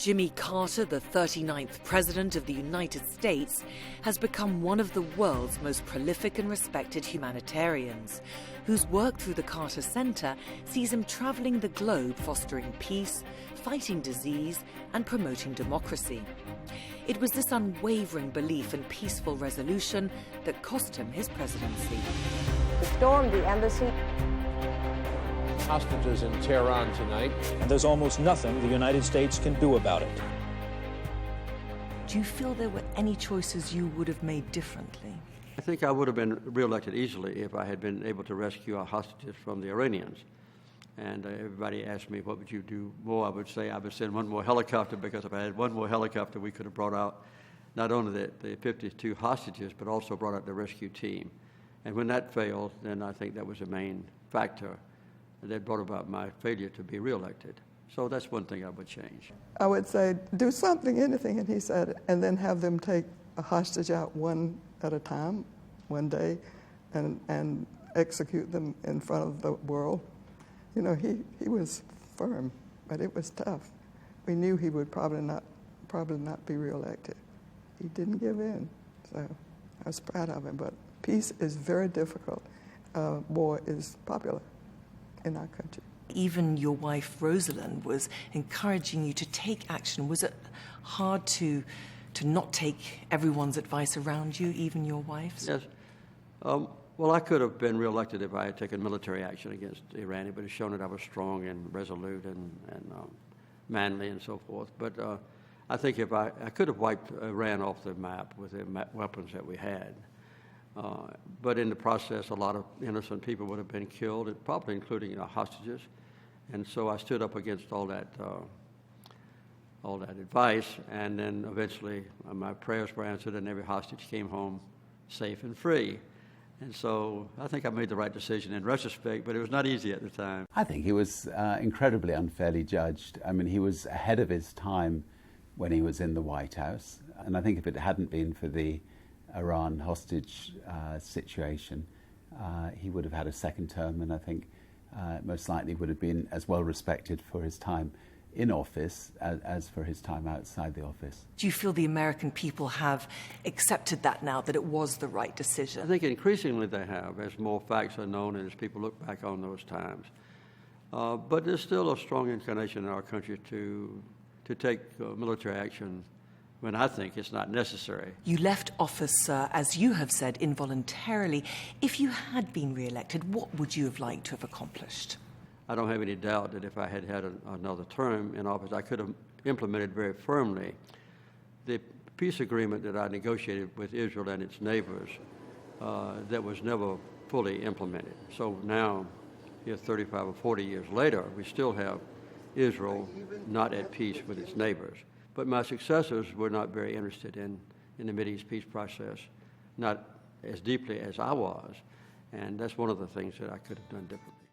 Jimmy Carter, the 39th President of the United States, has become one of the world's most prolific and respected humanitarians, whose work through the Carter Center sees him traveling the globe fostering peace, fighting disease, and promoting democracy. It was this unwavering belief in peaceful resolution that cost him his presidency. We stormed the embassy. Hostages in Tehran tonight. And there's almost nothing the United States can do about it. Do you feel there were any choices you would have made differently? I think I would have been reelected easily if I had been able to rescue our hostages from the Iranians. And everybody asked me, what would you do more? I would say I would send one more helicopter, because if I had one more helicopter, we could have brought out not only the 52 hostages, but also brought out the rescue team. And when that failed, then I think that was the main factor that brought about my failure to be reelected. So that's one thing I would change. I would say, do something, anything, and he said, and then have them take a hostage out one at a time, one day, and execute them in front of the world. You know, he was firm, but it was tough. We knew he would probably not be reelected. He didn't give in, so I was proud of him. But peace is very difficult. War is popular in our country. Even your wife, Rosalind, was encouraging you to take action. Was it hard to not take everyone's advice around you, even your wife's? Yes. Well, I could have been reelected if I had taken military action against Iran. It would have shown that I was strong and resolute and manly and so forth. But I think if I could have wiped Iran off the map with the weapons that we had. But in the process, a lot of innocent people would have been killed, probably including hostages. And so I stood up against all that advice, and then eventually my prayers were answered, and every hostage came home safe and free. And so I think I made the right decision in retrospect, but it was not easy at the time. I think he was incredibly unfairly judged. I mean, he was ahead of his time when he was in the White House, and I think if it hadn't been for the Iran hostage situation, he would have had a second term, and I think most likely would have been as well respected for his time in office as for his time outside the office. Do you feel the American people have accepted that now, that it was the right decision? I think increasingly they have, as more facts are known and as people look back on those times. But there's still a strong inclination in our country to take military action when I think it's not necessary. You left office, sir, as you have said, involuntarily. If you had been re-elected, what would you have liked to have accomplished? I don't have any doubt that if I had had another term in office, I could have implemented very firmly the peace agreement that I negotiated with Israel and its neighbors that was never fully implemented. So now, here 35 or 40 years later, we still have Israel not at peace with its neighbors. But my successors were not very interested in the Mideast peace process, not as deeply as I was. And that's one of the things that I could have done differently.